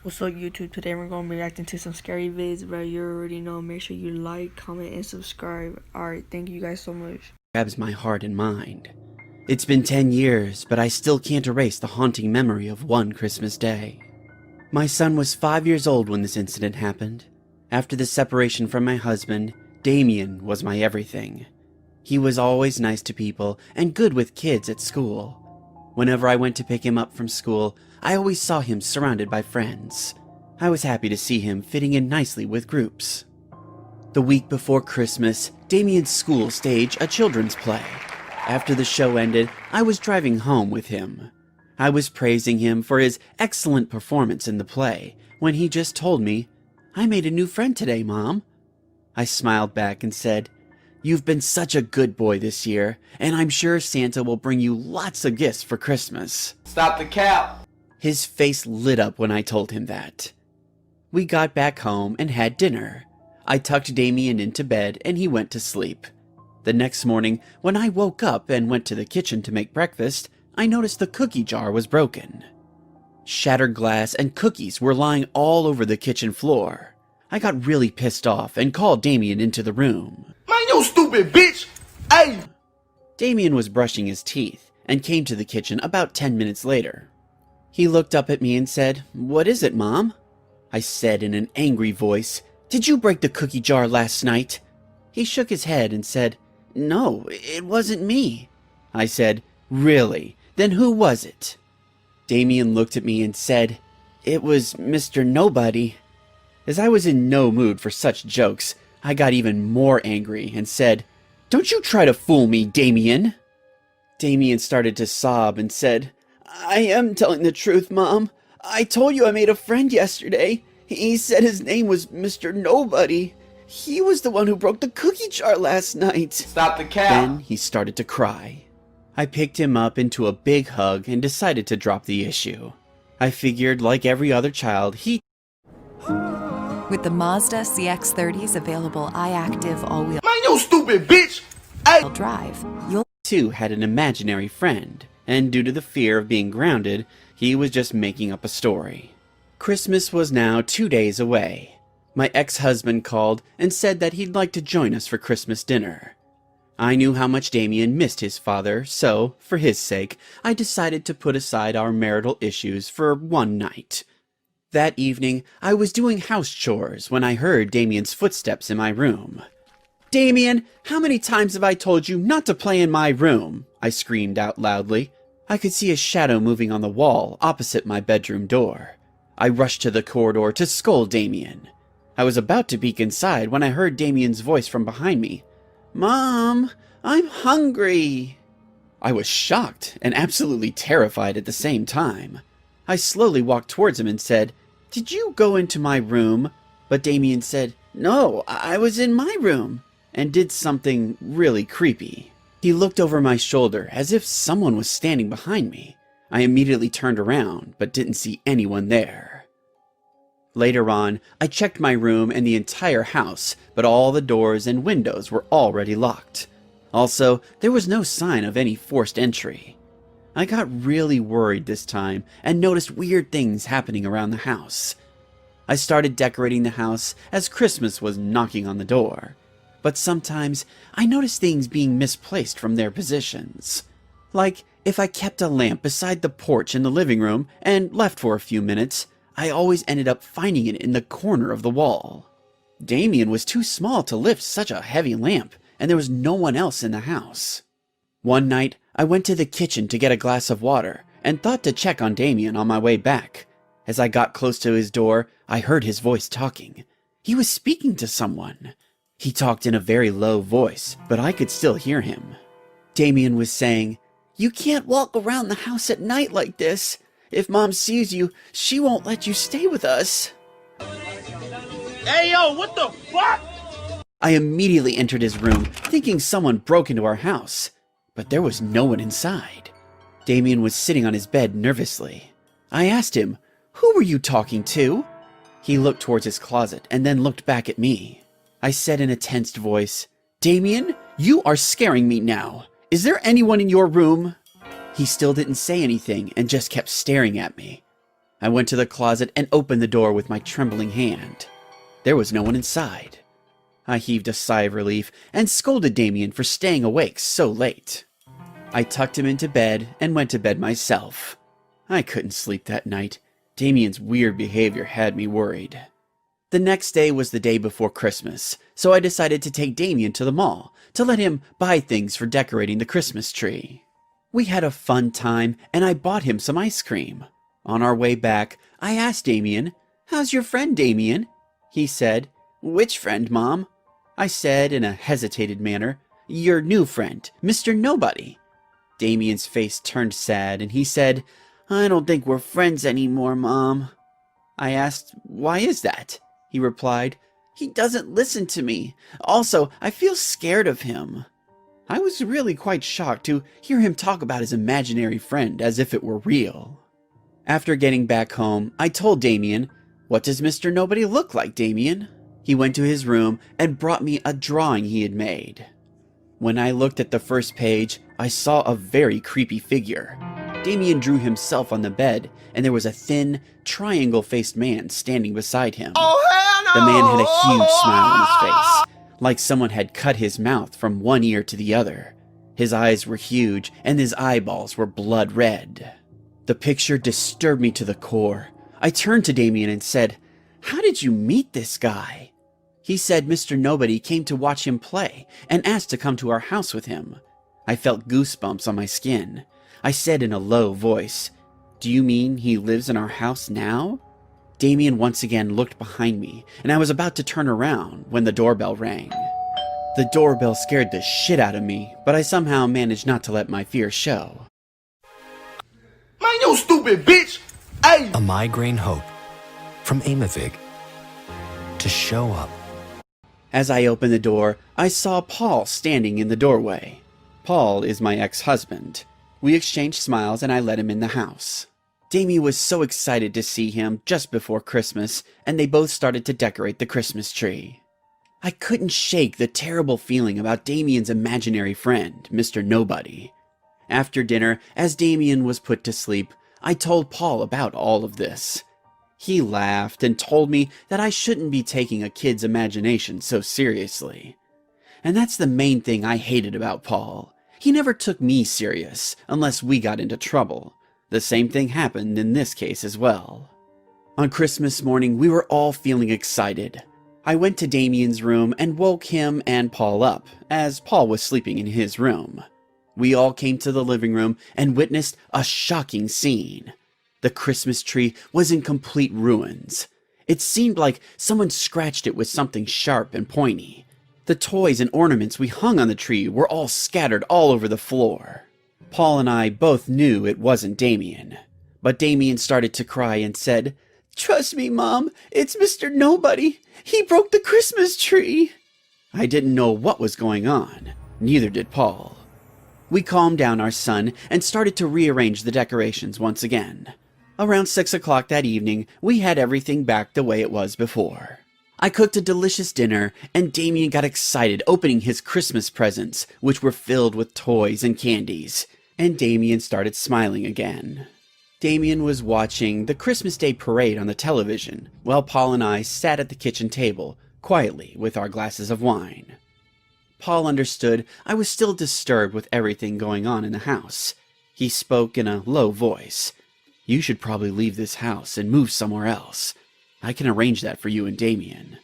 What's up YouTube? Today we're going to be reacting to some scary vids, bro. You already know. Make sure you like, comment, and subscribe. Alright, thank you guys so much. Grabs my heart and mind. It's been 10 years, but I still can't erase the haunting memory of one Christmas day. My son was 5 years old when this incident happened. After the separation from my husband, Damien was my everything. He was always nice to people and good with kids at school. Whenever I went to pick him up from school, I always saw him surrounded by friends. I was happy to see him fitting in nicely with groups. The week before Christmas, Damien's school staged a children's play. After the show ended, I was driving home with him. I was praising him for his excellent performance in the play when he just told me, "I made a new friend today, Mom." I smiled back and said, "You've been such a good boy this year, and I'm sure Santa will bring you lots of gifts for Christmas." Stop the cap! His face lit up when I told him that. We got back home and had dinner. I tucked Damien into bed and he went to sleep. The next morning, when I woke up and went to the kitchen to make breakfast, I noticed the cookie jar was broken. Shattered glass and cookies were lying all over the kitchen floor. I got really pissed off and called Damien into the room. Man, you stupid bitch! Hey! Damien was brushing his teeth and came to the kitchen about 10 minutes later. He looked up at me and said, "What is it, Mom?" I said in an angry voice, "Did you break the cookie jar last night?" He shook his head and said, "No, it wasn't me." I said, "Really? Then who was it?" Damien looked at me and said, "It was Mr. Nobody." As I was in no mood for such jokes, I got even more angry and said, "Don't you try to fool me, Damien." Damien started to sob and said, "I am telling the truth, Mom. I told you I made a friend yesterday. He said his name was Mr. Nobody. He was the one who broke the cookie jar last night." Stop the cap! Then he started to cry. I picked him up into a big hug and decided to drop the issue. I figured, like every other child, he With the Mazda CX-30s available iActive all-wheel Man, you stupid bitch! Hey! drive, you'll too had an imaginary friend, and due to the fear of being grounded, he was just making up a story. Christmas was now 2 days away. My ex-husband called and said that he'd like to join us for Christmas dinner. I knew how much Damien missed his father, so, for his sake, I decided to put aside our marital issues for one night. That evening, I was doing house chores when I heard Damien's footsteps in my room. "Damien, how many times have I told you not to play in my room?" I screamed out loudly. I could see a shadow moving on the wall opposite my bedroom door. I rushed to the corridor to scold Damien. I was about to peek inside when I heard Damien's voice from behind me. "Mom, I'm hungry." I was shocked and absolutely terrified at the same time. I slowly walked towards him and said, "Did you go into my room?" But Damien said, "No, I was in my room," and did something really creepy. He looked over my shoulder as if someone was standing behind me. I immediately turned around, but didn't see anyone there. Later on, I checked my room and the entire house, but all the doors and windows were already locked. Also, there was no sign of any forced entry. I got really worried this time and noticed weird things happening around the house. I started decorating the house as Christmas was knocking on the door. But sometimes I noticed things being misplaced from their positions. Like, if I kept a lamp beside the porch in the living room and left for a few minutes, I always ended up finding it in the corner of the wall. Damien was too small to lift such a heavy lamp, and there was no one else in the house. One night, I went to the kitchen to get a glass of water and thought to check on Damien on my way back. As I got close to his door, I heard his voice talking. He was speaking to someone. He talked in a very low voice, but I could still hear him. Damien was saying, "You can't walk around the house at night like this. If Mom sees you, she won't let you stay with us." Hey yo, what the fuck? I immediately entered his room, thinking someone broke into our house, but there was no one inside. Damien was sitting on his bed nervously. I asked him, "Who were you talking to?" He looked towards his closet and then looked back at me. I said in a tensed voice, "Damien, you are scaring me now. Is there anyone in your room?" He still didn't say anything and just kept staring at me. I went to the closet and opened the door with my trembling hand. There was no one inside. I heaved a sigh of relief and scolded Damien for staying awake so late. I tucked him into bed and went to bed myself. I couldn't sleep that night. Damien's weird behavior had me worried. The next day was the day before Christmas, so I decided to take Damien to the mall to let him buy things for decorating the Christmas tree. We had a fun time, and I bought him some ice cream. On our way back, I asked Damien, "How's your friend, Damien?" He said, "Which friend, Mom?" I said in a hesitated manner, "Your new friend, Mr. Nobody." Damien's face turned sad, and he said, "I don't think we're friends anymore, Mom." I asked, "Why is that?" He replied, "He doesn't listen to me. Also, I feel scared of him." I was really quite shocked to hear him talk about his imaginary friend as if it were real. After getting back home, I told Damien, "What does Mr. Nobody look like, Damien?" He went to his room and brought me a drawing he had made. When I looked at the first page, I saw a very creepy figure. Damien drew himself on the bed, and there was a thin, triangle-faced man standing beside him. Oh, hell no! The man had a huge smile on his face, like someone had cut his mouth from one ear to the other. His eyes were huge, and his eyeballs were blood red. The picture disturbed me to the core. I turned to Damien and said, "How did you meet this guy?" He said Mr. Nobody came to watch him play and asked to come to our house with him. I felt goosebumps on my skin. I said in a low voice, "Do you mean he lives in our house now?" Damien once again looked behind me, and I was about to turn around when the doorbell rang. The doorbell scared the shit out of me, but I somehow managed not to let my fear show. Man, you stupid bitch! Hey! A migraine hope from Amavig to show up. As I opened the door, I saw Paul standing in the doorway. Paul is my ex-husband. We exchanged smiles and I let him in the house. Damien was so excited to see him just before Christmas, and they both started to decorate the Christmas tree. I couldn't shake the terrible feeling about Damien's imaginary friend, Mr. Nobody. After dinner, as Damien was put to sleep, I told Paul about all of this. He laughed and told me that I shouldn't be taking a kid's imagination so seriously. And that's the main thing I hated about Paul. He never took me serious, unless we got into trouble. The same thing happened in this case as well. On Christmas morning, we were all feeling excited. I went to Damien's room and woke him and Paul up, as Paul was sleeping in his room. We all came to the living room and witnessed a shocking scene. The Christmas tree was in complete ruins. It seemed like someone scratched it with something sharp and pointy. The toys and ornaments we hung on the tree were all scattered all over the floor. Paul and I both knew it wasn't Damien. But Damien started to cry and said, "Trust me, Mom, it's Mr. Nobody. He broke the Christmas tree." I didn't know what was going on. Neither did Paul. We calmed down our son and started to rearrange the decorations once again. Around 6 o'clock that evening, we had everything back the way it was before. I cooked a delicious dinner, and Damien got excited opening his Christmas presents, which were filled with toys and candies. And Damien started smiling again. Damien was watching the Christmas Day parade on the television, while Paul and I sat at the kitchen table, quietly with our glasses of wine. Paul understood I was still disturbed with everything going on in the house. He spoke in a low voice. "You should probably leave this house and move somewhere else. I can arrange that for you and Damien."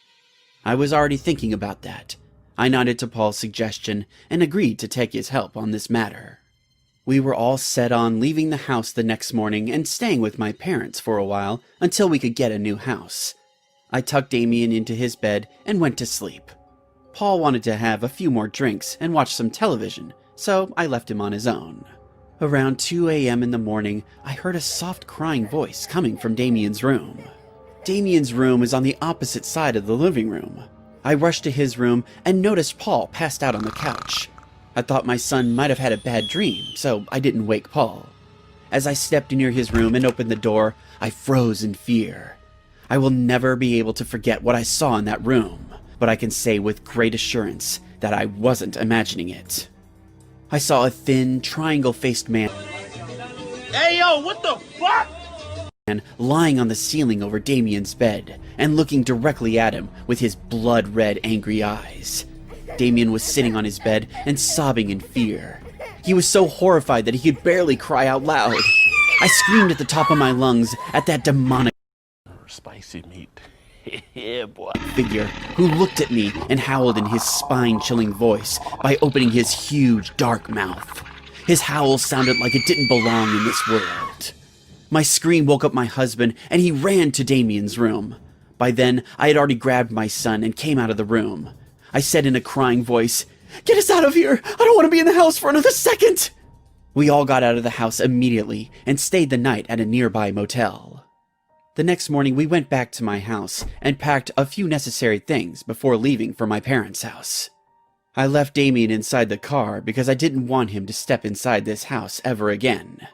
I was already thinking about that. I nodded to Paul's suggestion and agreed to take his help on this matter. We were all set on leaving the house the next morning and staying with my parents for a while until we could get a new house. I tucked Damien into his bed and went to sleep. Paul wanted to have a few more drinks and watch some television, so I left him on his own. Around 2 a.m. in the morning, I heard a soft crying voice coming from Damien's room. Damien's room is on the opposite side of the living room. I rushed to his room and noticed Paul passed out on the couch. I thought my son might have had a bad dream, so I didn't wake Paul. As I stepped near his room and opened the door, I froze in fear. I will never be able to forget what I saw in that room, but I can say with great assurance that I wasn't imagining it. I saw a thin, triangle-faced man. Hey, yo, what the fuck? man lying on the ceiling over Damien's bed and looking directly at him with his blood-red, angry eyes. Damien was sitting on his bed and sobbing in fear. He was so horrified that he could barely cry out loud. I screamed at the top of my lungs at that demonic Spicy meat. Yeah, boy. figure who looked at me and howled in his spine-chilling voice by opening his huge, dark mouth. His howl sounded like it didn't belong in this world. My scream woke up my husband, and he ran to Damien's room. By then, I had already grabbed my son and came out of the room. I said in a crying voice, "Get us out of here! I don't want to be in the house for another second!" We all got out of the house immediately and stayed the night at a nearby motel. The next morning, we went back to my house and packed a few necessary things before leaving for my parents' house. I left Damien inside the car because I didn't want him to step inside this house ever again.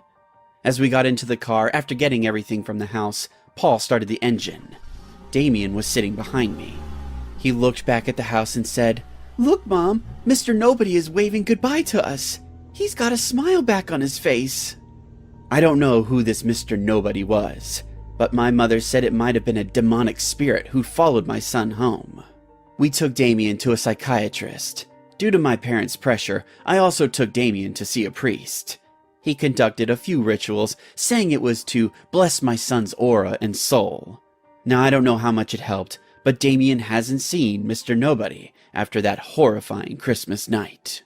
As we got into the car, after getting everything from the house, Paul started the engine. Damien was sitting behind me. He looked back at the house and said, "Look, Mom, Mr. Nobody is waving goodbye to us. He's got a smile back on his face." I don't know who this Mr. Nobody was, but my mother said it might have been a demonic spirit who followed my son home. We took Damien to a psychiatrist. Due to my parents' pressure, I also took Damien to see a priest. He conducted a few rituals, saying it was to bless my son's aura and soul. Now, I don't know how much it helped, but Damien hasn't seen Mr. Nobody after that horrifying Christmas night.